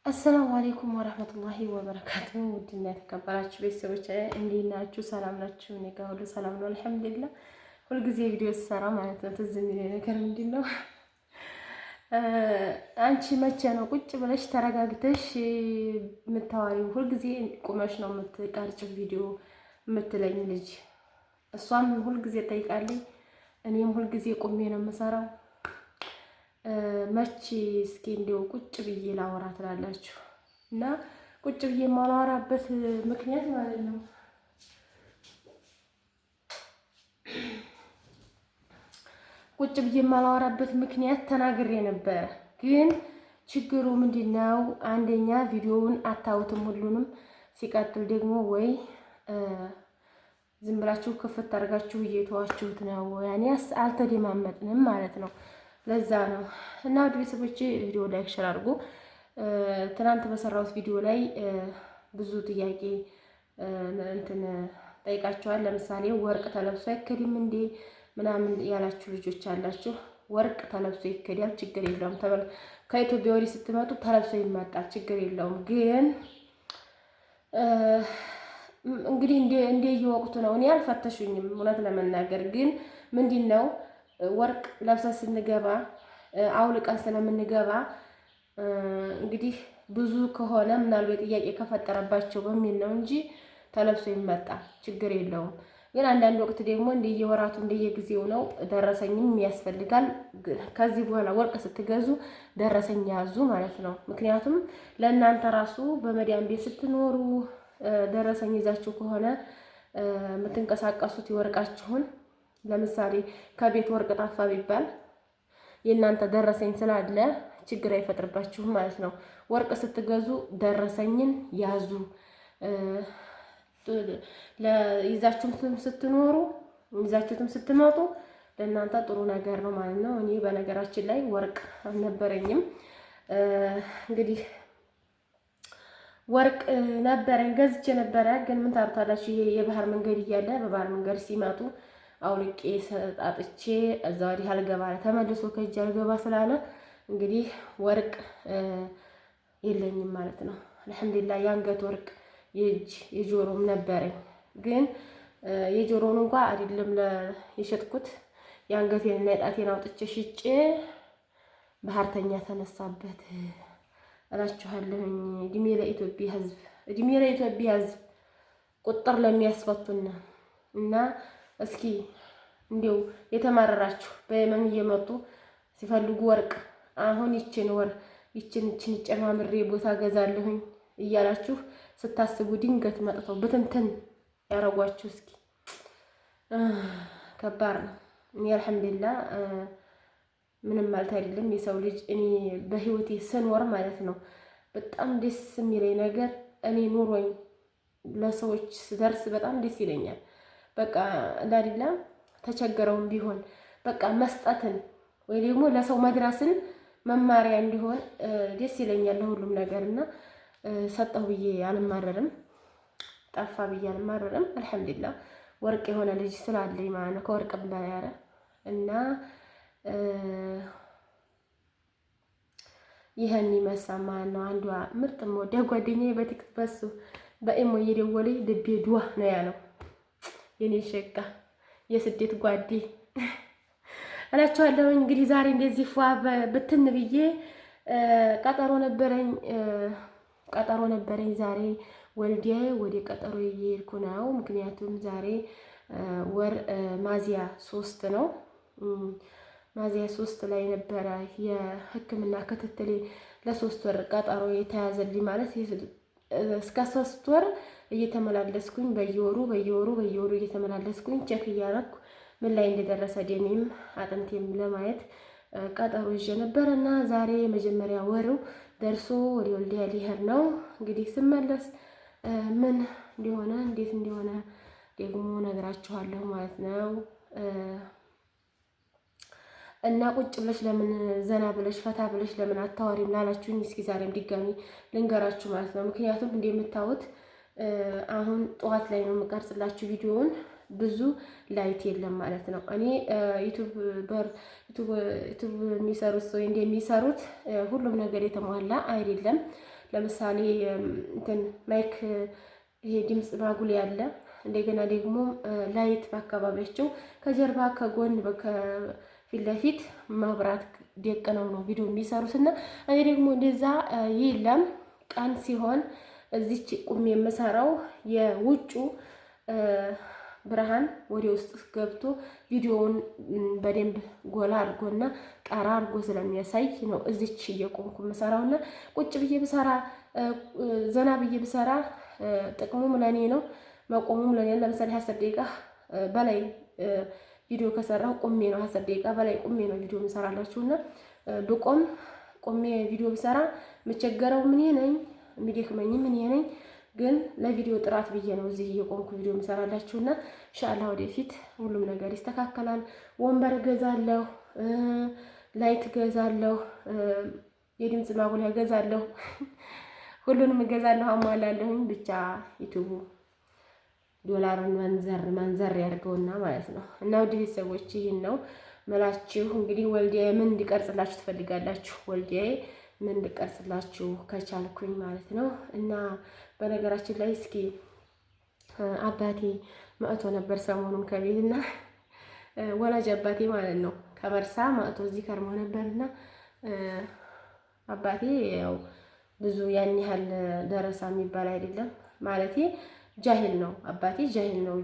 አሰላሙ አሌይኩም ወረህመቱላሂ ወበረካቱሁ። ውድና የተከበራችሁ ቤተሰቦች እንዴት ናችሁ? ሰላም ናችሁ? እኔ ጋር ሁሉ ሰላም ነው አልሐምዱሊላህ። ሁልጊዜ ቪዲዮ ስሰራ ማለት ነው ትዝ የሚለኝ ነገር ምንድን ነው? አንቺ መቼ ነው ቁጭ ብለሽ ተረጋግተሽ የምታዋሪው? ሁልጊዜ ቁመሽ ነው የምትቀርጭው ቪዲዮ የምትለኝ ልጅ። እሷም ሁልጊዜ ጠይቃለኝ፣ እኔም ሁልጊዜ ቁሜ ነው የምሰራው። መቼ እስኪ እንዲያው ቁጭ ብዬ ላወራ ትላላችሁ? እና ቁጭ ብዬ የማላወራበት ምክንያት ማለት ነው ቁጭ ብዬ የማላወራበት ምክንያት ተናግሬ ነበረ። ግን ችግሩ ምንድነው? አንደኛ ቪዲዮውን አታዩትም ሁሉንም፣ ሲቀጥል ደግሞ ወይ ዝም ብላችሁ ክፍት አድርጋችሁ እየተዋችሁት ነው፣ ያኔስ አልተደማመጥንም ማለት ነው። ለዛ ነው እና ውድ ቤተሰቦቼ ቪዲዮ ላይክ ሼር አድርጉ። ትናንት በሰራሁት ቪዲዮ ላይ ብዙ ጥያቄ እንትን ጠይቃቸዋል። ለምሳሌ ወርቅ ተለብሶ አይከድም እንዴ ምናምን ያላችሁ ልጆች አላችሁ። ወርቅ ተለብሶ ይከዳል፣ ችግር የለውም። ከኢትዮጵያ ወዲህ ስትመጡ ተለብሶ ይመጣል፣ ችግር የለውም። ግን እንግዲህ እንደየወቅቱ ነው። እኔ አልፈተሹኝም እውነት ለመናገር ግን ምንድን ነው ወርቅ ለብሰን ስንገባ አውልቀን ስለምንገባ እንግዲህ ብዙ ከሆነ ምናልባት ጥያቄ ከፈጠረባቸው በሚል ነው እንጂ ተለብሶ ይመጣ ችግር የለውም። ግን አንዳንድ ወቅት ደግሞ እንደየወራቱ እንደየጊዜው ነው፣ ደረሰኝም ያስፈልጋል። ከዚህ በኋላ ወርቅ ስትገዙ ደረሰኝ ያዙ ማለት ነው። ምክንያቱም ለእናንተ ራሱ በመዳን ቤት ስትኖሩ ደረሰኝ ይዛችሁ ከሆነ የምትንቀሳቀሱት ይወርቃችሁን ለምሳሌ ከቤት ወርቅ ጠፋ ቢባል የእናንተ ደረሰኝ ስላለ ችግር አይፈጥርባችሁም ማለት ነው። ወርቅ ስትገዙ ደረሰኝን ያዙ። ይዛችሁትም ስትኖሩ ይዛችሁትም ስትመጡ ለእናንተ ጥሩ ነገር ነው ማለት ነው። እኔ በነገራችን ላይ ወርቅ አልነበረኝም። እንግዲህ ወርቅ ነበረኝ ገዝቼ ነበረ። ግን ምን ታርታላችሁ? ይሄ የባህር መንገድ እያለ በባህር መንገድ ሲመጡ አውልቄ ሰጣጥቼ እዛ ወዲህ አልገባ ተመልሶ ከእጅ አልገባ ስላለ እንግዲህ ወርቅ የለኝም ማለት ነው። አልሐምዱሊላህ የአንገት ወርቅ የእጅ የጆሮም ነበረኝ። ግን የጆሮውን እንኳ አይደለም የሸጥኩት የአንገቴንና የጣቴን አውጥቼ ሽጬ ባህርተኛ ተነሳበት እላችኋለሁኝ። እድሜ ለኢትዮጵያ ሕዝብ፣ እድሜ ለኢትዮጵያ ሕዝብ ቁጥር ለሚያስፈቱና እና እስኪ እንዲው የተማረራችሁ በየመን እየመጡ ሲፈልጉ ወርቅ አሁን ይችን ጨማምሬ ቦታ ገዛለሁኝ እያላችሁ ስታስቡ ድንገት መጥተው ብትንትን ያረጓችሁ እስኪ ከባድ ነው። እኔ አልሐምዱሊላህ ምንም ማለት አይደለም። የሰው ልጅ እኔ በህይወቴ ስኖር ማለት ነው በጣም ደስ የሚለኝ ነገር እኔ ኑሮኝ ለሰዎች ስደርስ በጣም ደስ ይለኛል። በቃ እንዳዲላ ተቸገረውም ቢሆን በቃ መስጠትን ወይ ደግሞ ለሰው መድረስን መማሪያ እንዲሆን ደስ ይለኛል ለሁሉም ነገር እና ሰጠሁ ብዬ አልማረርም፣ ጠፋ ብዬ አልማረርም። አልሐምዱሊላህ ወርቅ የሆነ ልጅ ስላለኝ ማለት ነው ከወርቅ በላይ ያረ እና ይሄን ይመስል ማለት ነው። አንዷ ምርጥ ወደ ጓደኛዬ በቲክቶክ በሱ በኢሞ እየደወለኝ ልቤ ዱዋ ነው ያለው። የኔ ሸጋ የስደት ጓዴ እላችኋለሁ። እንግዲህ ዛሬ እንደዚህ ፏ ብትን ብዬ ቀጠሮ ነበረኝ ዛሬ ወልዲያ ወደ ቀጠሮ እየሄድኩ ነው። ምክንያቱም ዛሬ ወር ሚያዝያ 3 ነው። ሚያዝያ 3 ላይ ነበረ የሕክምና ክትትል ለ3 ወር ቀጠሮ የተያዘልኝ ማለት እስከ 3 ወር እየተመላለስኩኝ በየወሩ እየተመላለስኩኝ ቼክ እያደረኩ ምን ላይ እንደደረሰ ደሜም አጥንቴም ለማየት ቀጠሮ ይዤ ነበር እና ዛሬ የመጀመሪያ ወሩ ደርሶ ወደ ወልዲያ ሊሄድ ነው። እንግዲህ ስመለስ ምን እንደሆነ እንዴት እንደሆነ ደግሞ ነግራችኋለሁ ማለት ነው። እና ቁጭ ብለሽ ለምን ዘና ብለሽ ፈታ ብለሽ ለምን አታወሪም ላላችሁኝ እስኪ ዛሬም ድጋሚ ልንገራችሁ ማለት ነው። ምክንያቱም እንደምታዩት አሁን ጠዋት ላይ ነው የምቀርጽላችሁ ቪዲዮውን፣ ብዙ ላይት የለም ማለት ነው። እኔ ዩቲዩብ የሚሰሩት ሰው እንደሚሰሩት ሁሉም ነገር የተሟላ አይደለም። ለምሳሌ እንትን ማይክ ይሄ ድምፅ ማጉሊያ አለ። እንደገና ደግሞ ላይት በአካባቢያቸው ከጀርባ ከጎን ከፊት ለፊት መብራት ደቅነው ነው ቪዲዮ የሚሰሩት እና እኔ ደግሞ እንደዛ የለም። ቀን ሲሆን እዚች ቁሜ የምሰራው የውጩ ብርሃን ወደ ውስጥ ገብቶ ቪዲዮውን በደንብ ጎላ አድርጎና ቀራ አድርጎ ስለሚያሳይ ነው እዚች እየቆምኩ የምሰራውና ቁጭ ብዬ ብሰራ ዘና ብዬ ብሰራ ጥቅሙም ለኔ ነው፣ መቆሙም ለኔ። ለምሳሌ 10 ደቂቃ በላይ ቪዲዮ ከሰራሁ ቁሜ ነው 10 ደቂቃ በላይ ቁሜ ነው ቪዲዮ የምሰራላችሁና ብቆም ቁሜ ቪዲዮ ብሰራ የምቸገረው ምን ነኝ፣ የሚደክመኝ ምን ነኝ። ግን ለቪዲዮ ጥራት ብዬ ነው እዚህ እየቆምኩ ቪዲዮ የምሰራላችሁና ኢንሻአላህ ወደፊት ሁሉም ነገር ይስተካከላል። ወንበር እገዛለሁ፣ ላይት እገዛለሁ፣ የድምፅ ማጉሊያ እገዛለሁ፣ ሁሉንም እገዛለሁ፣ አሟላለሁኝ። ብቻ ዩቲዩብ ዶላሩን መንዘር ያድርገውና ማለት ነው። እና ውድ ቤተሰቦች ይህን ነው መላችሁ። እንግዲህ ወልዲያዬ ምን እንዲቀርጽላችሁ ትፈልጋላችሁ? ወልዲያዬ ምን እንዲቀርጽላችሁ ከቻልኩኝ ማለት ነው። እና በነገራችን ላይ እስኪ አባቴ መጥቶ ነበር ሰሞኑን ከቤትና ወላጅ አባቴ ማለት ነው ከመርሳ መጥቶ እዚህ ከርሞ ነበርና አባቴ ያው ብዙ ያን ያህል ደረሳ የሚባል አይደለም ማለቴ ጃሂል ነው። አባቴ ጃሂል ነው፣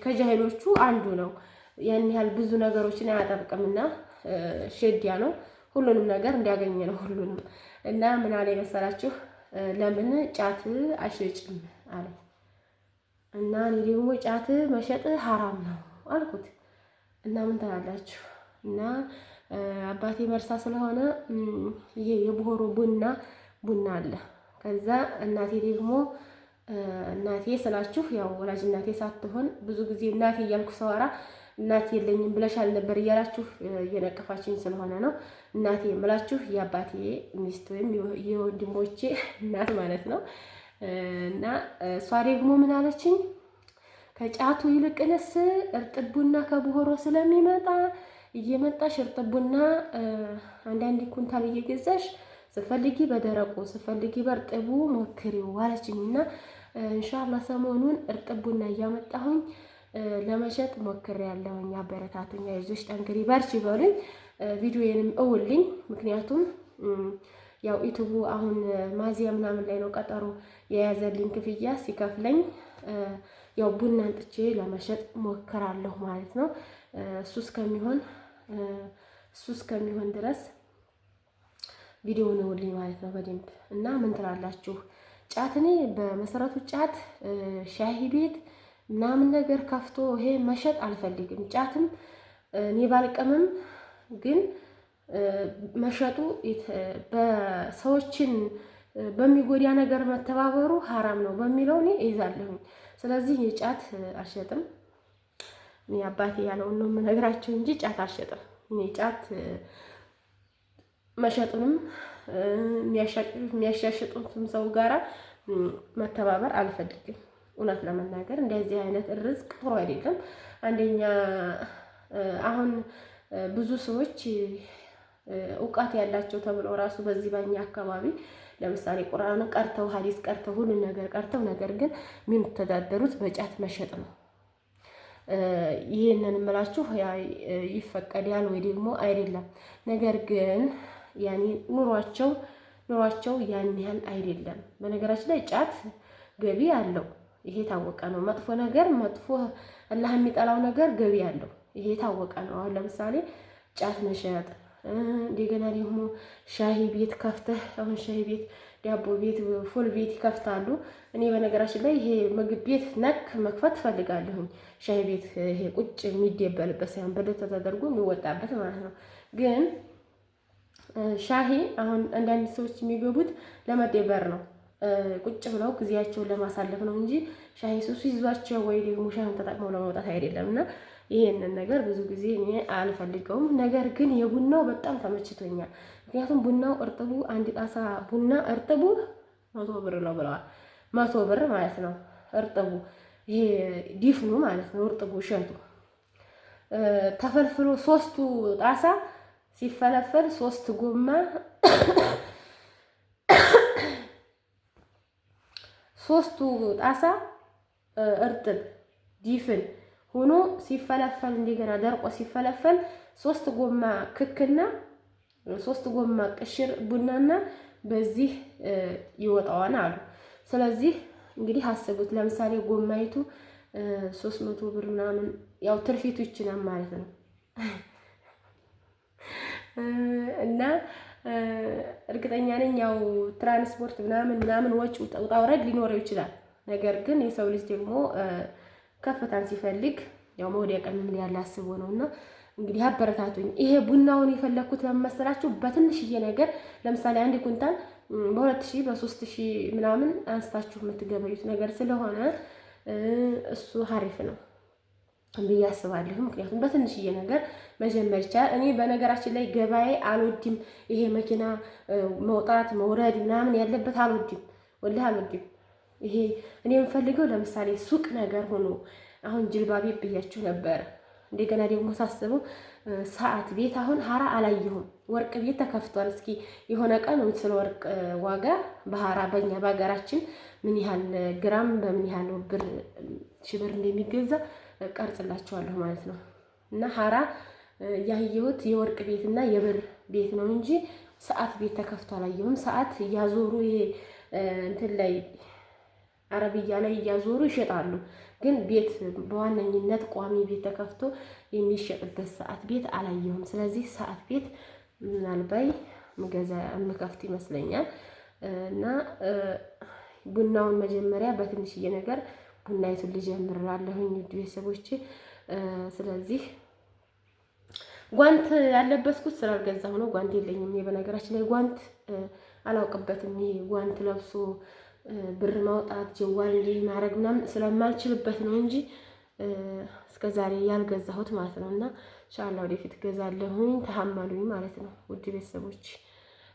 ከጃሂሎቹ አንዱ ነው። ያን ያህል ብዙ ነገሮችን አያጠብቅምና ሸዲያ ነው። ሁሉንም ነገር እንዲያገኝ ነው ሁሉንም። እና ምን አለ መሰላችሁ ለምን ጫት አሸጭም አለ። እና እኔ ደግሞ ጫት መሸጥ ሐራም ነው አልኩት። እና ምን ትላላችሁ? እና አባቴ መርሳ ስለሆነ ይሄ የቦሆሮ ቡና አለ። ከዛ እናቴ ደግሞ እናቴ ስላችሁ ያው ወላጅ እናቴ ሳትሆን ብዙ ጊዜ እናቴ እያልኩ ሰዋራ እናቴ የለኝም ብለሻል ነበር እያላችሁ እየነቀፋችኝ ስለሆነ ነው። እናቴ የምላችሁ የአባቴ ሚስት ወይም የወንድሞቼ እናት ማለት ነው። እና እሷ ደግሞ ምን አለችኝ? ከጫቱ ይልቅንስ እርጥብ ቡና ከቦሆሮ ስለሚመጣ እየመጣሽ እርጥብ ቡና አንዳንድ ኩንታል እየገዛሽ ስፈልጊ በደረቁ ስፈልጊ በእርጥቡ ሞክሪው አለችኝና ኢንሻአላህ ሰሞኑን እርጥብ ቡና እያመጣሁኝ ለመሸጥ ሞክሬያለሁኝ። አበረታቱኝ፣ አይዞሽ፣ ጠንክሪ፣ በርቺ በሉኝ። ቪዲዮዬንም እውልኝ። ምክንያቱም ያው ዩቲዩቡ አሁን ማዚያ ምናምን ላይ ነው ቀጠሮ የያዘልኝ ክፍያ ሲከፍለኝ ያው ቡና አንጥቼ ለመሸጥ ሞክራለሁ ማለት ነው። እሱ እስከሚሆን ድረስ ቪዲዮውን እውልኝ ማለት ነው በደንብ። እና ምን ትላላችሁ? ጫት እኔ በመሰረቱ ጫት ሻሂ ቤት ምናምን ነገር ከፍቶ ይሄ መሸጥ አልፈልግም። ጫትም እኔ ባልቀምም ግን መሸጡ በሰዎችን በሚጎዳ ነገር መተባበሩ ሐራም ነው በሚለው እኔ እይዛለሁኝ። ስለዚህ የጫት አልሸጥም። እኔ አባቴ ያለውን ነው የምነግራቸው እንጂ ጫት አልሸጥም። እኔ ጫት መሸጡንም የሚያሻሽጡትም ሰው ጋራ መተባበር አልፈልግም። እውነት ለመናገር እንደዚህ አይነት ርዝቅ ጥሩ አይደለም። አንደኛ አሁን ብዙ ሰዎች እውቀት ያላቸው ተብለው ራሱ በዚህ በኛ አካባቢ ለምሳሌ ቁርአንን ቀርተው ሐዲስ ቀርተው ሁሉ ነገር ቀርተው ነገር ግን የሚተዳደሩት በጫት መሸጥ ነው። ይሄንን እምላችሁ ይፈቀዳል ወይ ደግሞ አይደለም። ነገር ግን ያኔ ኑሯቸው ያን ያህል አይደለም። በነገራችን ላይ ጫት ገቢ አለው። ይሄ ታወቀ ነው። መጥፎ አላህ የሚጠላው ነገር ገቢ አለው። ይሄ ታወቀ ነው። አሁን ለምሳሌ ጫት መሸጥ እንደገና ደግሞ ሻሂ ቤት ከፍተህ አሁን ሻሂ ቤት፣ ዳቦ ቤት፣ ፉል ቤት ይከፍታሉ። እኔ በነገራችን ላይ ይሄ ምግብ ቤት ነክ መክፈት ፈልጋለሁ። ሻሂ ቤት ይሄ ቁጭ የሚደበልበት ሳይሆን በደት ተደርጎ የሚወጣበት ማለት ነው። ግን ሻሂ አሁን አንዳንድ ሰዎች የሚገቡት ለመደበር ነው፣ ቁጭ ብለው ጊዜያቸውን ለማሳለፍ ነው እንጂ ሻሂ ሱስ ይዟቸው ወይ ደግሞ ሻሂን ተጠቅመው ለመውጣት አይደለም። እና ይሄንን ነገር ብዙ ጊዜ እኔ አልፈልገውም። ነገር ግን የቡናው በጣም ተመችቶኛል። ምክንያቱም ቡናው እርጥቡ አንድ ጣሳ ቡና እርጥቡ 100 ብር ነው ብለዋል። 100 ብር ማለት ነው እርጥቡ፣ ይሄ ዲፍኑ ማለት ነው። እርጥቡ እሸቱ ተፈልፍሎ 3ቱ ጣሳ ሲፈለፈል 3 ጎማ ሶስቱ ጣሳ እርጥብ ዲፍን ሆኖ ሲፈለፈል እንደገና ደርቆ ሲፈለፈል 3 ጎማ ክክና 3 ጎማ ቅሽር ቡናና በዚህ ይወጣዋል አሉ። ስለዚህ እንግዲህ አስቡት። ለምሳሌ ጎማይቱ 300 ብር ምናምን ያው ትርፊቱ ይችላል ማለት ነው። እና እርግጠኛ ነኝ ያው ትራንስፖርት ምናምን ወጪ ውጣ ውረድ ሊኖረው ይችላል። ነገር ግን የሰው ልጅ ደግሞ ከፍታን ሲፈልግ ያው መውደቅን ምን ያለ አስቦ ነውና እንግዲህ አበረታቱኝ። ይሄ ቡናውን የፈለኩት ለመሰላችሁ በትንሽዬ ነገር ለምሳሌ አንድ ኩንታል በ2000 በ3000 ምናምን አንስታችሁ የምትገበዩት ነገር ስለሆነ እሱ ሀሪፍ ነው ብዬ አስባለሁ። ምክንያቱም በትንሽዬ ነገር መጀመር ይቻላል። እኔ በነገራችን ላይ ገበያ አልወድም። ይሄ መኪና መውጣት መውረድ ምናምን ያለበት አልወድም፣ ወላሂ አልወድም። ይሄ እኔ የምፈልገው ለምሳሌ ሱቅ ነገር ሆኖ አሁን ጅልባቤ ብያችሁ ነበር። እንደገና ደግሞ ሳስበው ሰዓት ቤት አሁን ሀራ አላየሁም። ወርቅ ቤት ተከፍቷል። እስኪ የሆነ ቀን ስለ ወርቅ ዋጋ በሀራ በእኛ በሀገራችን ምን ያህል ግራም በምን ያህል ብር ሺህ ብር እንደሚገዛ ቀርጽላችኋለሁ ማለት ነው። እና ሀራ ያየሁት የወርቅ ቤት እና የብር ቤት ነው እንጂ ሰዓት ቤት ተከፍቶ አላየሁም። ሰዓት እያዞሩ ይሄ እንትን ላይ አረብያ ላይ እያዞሩ ይሸጣሉ። ግን ቤት በዋነኝነት ቋሚ ቤት ተከፍቶ የሚሸጥበት ሰዓት ቤት አላየሁም። ስለዚህ ሰዓት ቤት ምናልባት የምከፍት ይመስለኛል። እና ቡናውን መጀመሪያ በትንሽዬ ነገር ቡናይቱን ልጀምራለሁኝ ውድ ቤተሰቦቼ። ስለዚህ ጓንት ያለበስኩት ስላልገዛሁ ነው። ጓንት የለኝም። እኔ በነገራችን ላይ ጓንት አላውቅበትም። ይሄ ጓንት ለብሶ ብር ማውጣት ጀዋል እንዲህ ማድረግ ምናምን ስለማልችልበት ነው እንጂ እስከዛሬ ያልገዛሁት ማለት ነው። እና ኢንሻአላህ ወደፊት ገዛለሁኝ። ተሐመሉኝ ማለት ነው ውድ ቤተሰቦች።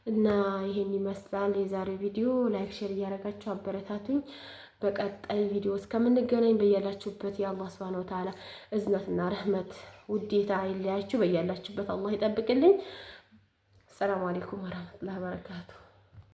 እና ይሄን ይመስላል የዛሬው ቪዲዮ። ላይክ ሼር እያደረጋችሁ አበረታቱኝ። በቀጣይ ቪዲዮ እስከምንገናኝ በያላችሁበት የአላህ ሱብሃነሁ ወተዓላ እዝነትና ረህመት ውዴታ አይለያችሁ። በያላችሁበት አላህ ይጠብቅልኝ። ሰላም አለይኩም ወራህመቱላሂ ወበረካቱ።